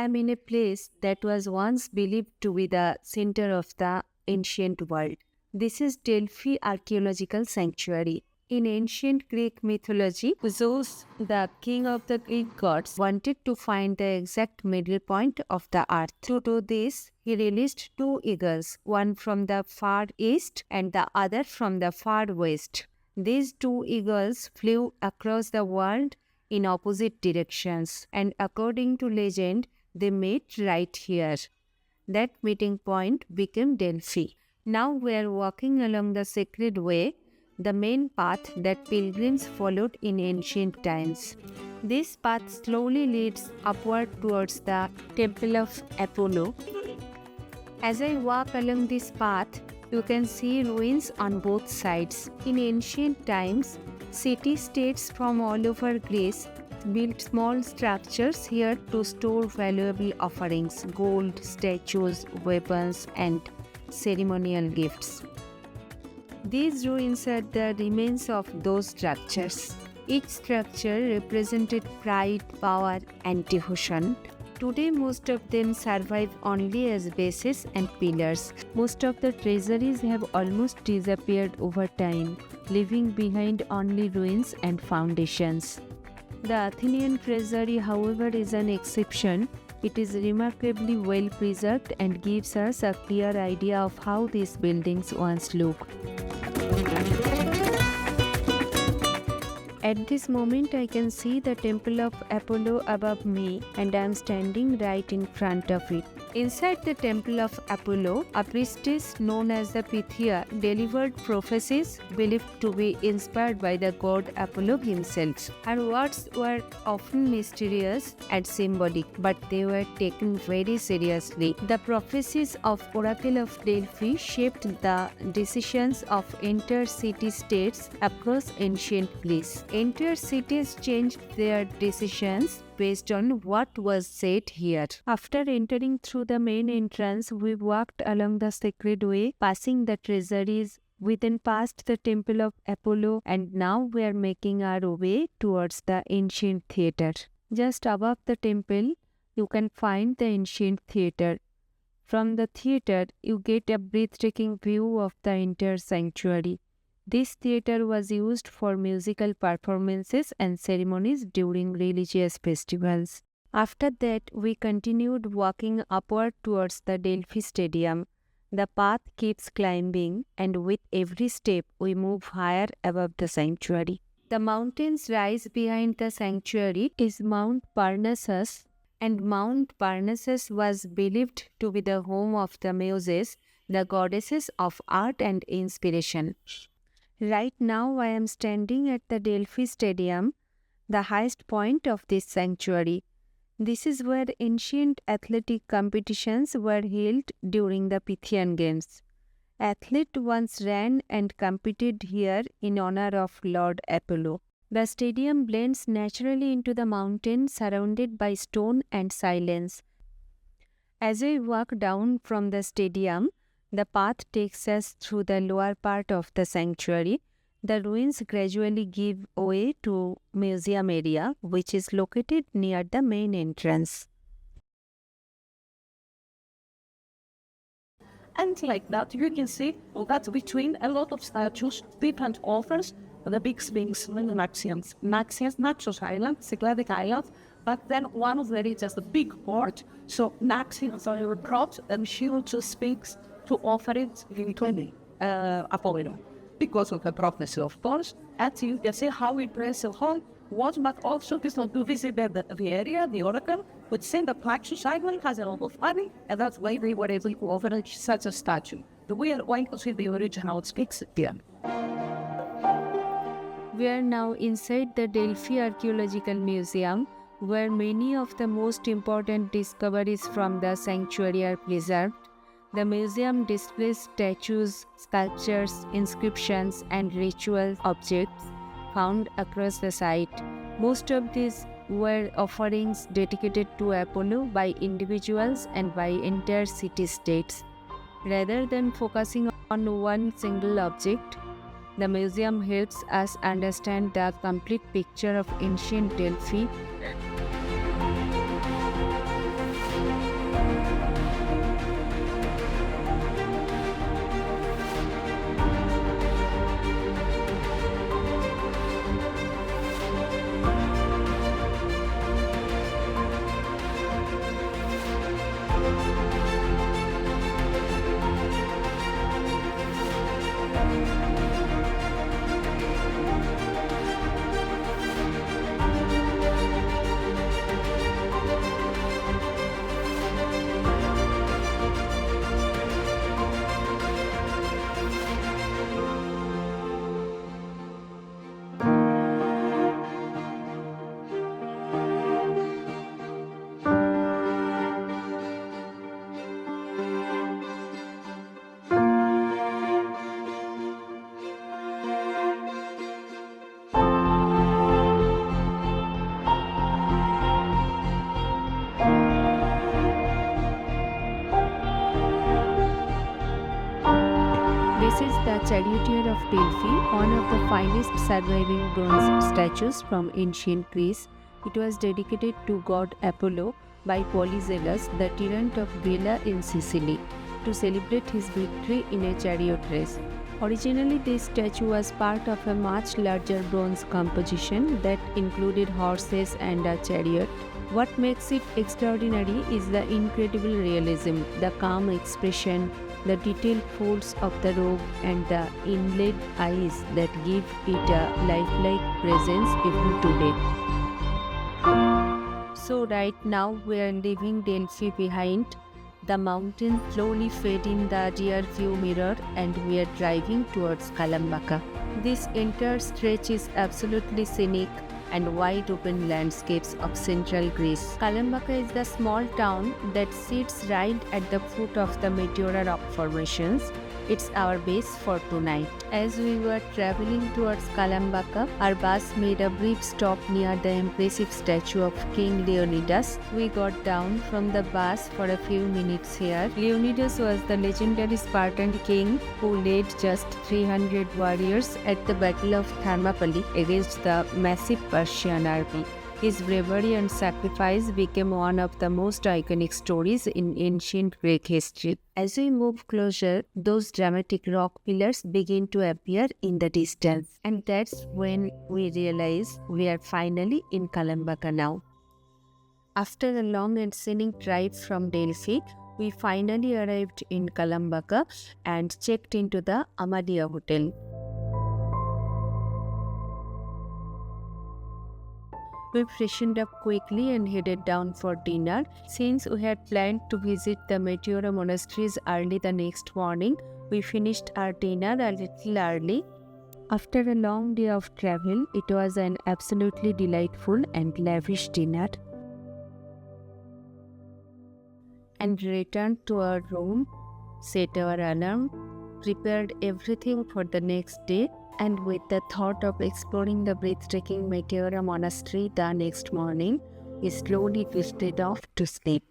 am in a place that was once believed to be the center of the ancient world. This is Delphi Archaeological Sanctuary. In ancient Greek mythology, Zeus, the king of the Greek gods, wanted to find the exact middle point of the earth. To do this, he released two eagles, one from the far east and the other from the far west. These two eagles flew across the world in opposite directions, and according to legend, they met right here. That meeting point became Delphi. Now we are walking along the sacred way, the main path that pilgrims followed in ancient times. This path slowly leads upward towards the Temple of Apollo. As I walk along this path, you can see ruins on both sides. In ancient times, city-states from all over Greece built small structures here to store valuable offerings, gold, statues, weapons, and ceremonial gifts. These ruins are the remains of those structures. Each structure represented pride, power, and devotion. Today, most of them survive only as bases and pillars. Most of the treasuries have almost disappeared over time, leaving behind only ruins and foundations. The Athenian treasury, however, is an exception. It is remarkably well preserved and gives us a clear idea of how these buildings once looked. At this moment, I can see the Temple of Apollo above me, and I am standing right in front of it. Inside the Temple of Apollo, a priestess known as the Pythia delivered prophecies believed to be inspired by the god Apollo himself. Her words were often mysterious and symbolic, but they were taken very seriously. The prophecies of Oracle of Delphi shaped the decisions of entire city-states across ancient Greece. Entire cities changed their decisions based on what was said here. After entering through the main entrance, we walked along the sacred way, passing the treasuries. We then passed the Temple of Apollo, and now we are making our way towards the ancient theatre. Just above the temple, you can find the ancient theatre. From the theatre, you get a breathtaking view of the entire sanctuary. This theatre was used for musical performances and ceremonies during religious festivals. After that, we continued walking upward towards the Delphi Stadium. The path keeps climbing, and with every step, we move higher above the sanctuary. The mountains rise behind the sanctuary is Mount Parnassus, and Mount Parnassus was believed to be the home of the Muses, the goddesses of art and inspiration. Right now, I am standing at the Delphi Stadium, the highest point of this sanctuary. This is where ancient athletic competitions were held during the Pythian Games. Athletes once ran and competed here in honor of Lord Apollo. The stadium blends naturally into the mountain, surrounded by stone and silence. As we walk down from the stadium, the path takes us through the lower part of the sanctuary. The ruins gradually give way to museum area, which is located near the main entrance. And like that, you can see that between a lot of statues, different authors, the big sphinx, Naxians, Naxos Island, Cycladic Island, but then one of them is just a big port. So Naxians are brought and huge sphinx to offer it in Apollo, because of the prophecy, of course. And you can see how impressive home was, but also it's not to visit the area, the oracle, but saying the Naxos Island has a lot of money, and that's why they were able to offer such a statue. We are going to see the original sphinx here. We are now inside the Delphi Archaeological Museum, where many of the most important discoveries from the sanctuary are preserved. The museum displays statues, sculptures, inscriptions, and ritual objects found across the site. Most of these were offerings dedicated to Apollo by individuals and by entire city-states. Rather than focusing on one single object, the museum helps us understand the complete picture of ancient Delphi. This is the Charioteer of Delphi, one of the finest surviving bronze statues from ancient Greece. It was dedicated to god Apollo by Polyzeus, the tyrant of Vela in Sicily, to celebrate his victory in a chariot race. Originally, this statue was part of a much larger bronze composition that included horses and a chariot. What makes it extraordinary is the incredible realism, the calm expression, the detailed folds of the robe, and the inlaid eyes that give it a lifelike presence even today. So right now we are leaving Delphi behind. The mountains slowly fade in the rear view mirror and we are driving towards Kalambaka. This entire stretch is absolutely scenic and wide open landscapes of central Greece. Kalambaka is the small town that sits right at the foot of the Meteora rock formations. It's our base for tonight. As we were traveling towards Kalambaka, our bus made a brief stop near the impressive statue of King Leonidas. We got down from the bus for a few minutes here. Leonidas was the legendary Spartan king who led just 300 warriors at the Battle of Thermopylae against the massive Persian army. His bravery and sacrifice became one of the most iconic stories in ancient Greek history. As we move closer, those dramatic rock pillars begin to appear in the distance. And that's when we realize we are finally in Kalambaka now. After a long and scenic drive from Delphi, we finally arrived in Kalambaka and checked into the Amadia Hotel. We freshened up quickly and headed down for dinner. Since we had planned to visit the Meteora monasteries early the next morning, we finished our dinner a little early. After a long day of travel, it was an absolutely delightful and lavish dinner. And returned to our room, set our alarm, prepared everything for the next day, and with the thought of exploring the breathtaking Meteora monastery the next morning, we slowly drifted off to sleep.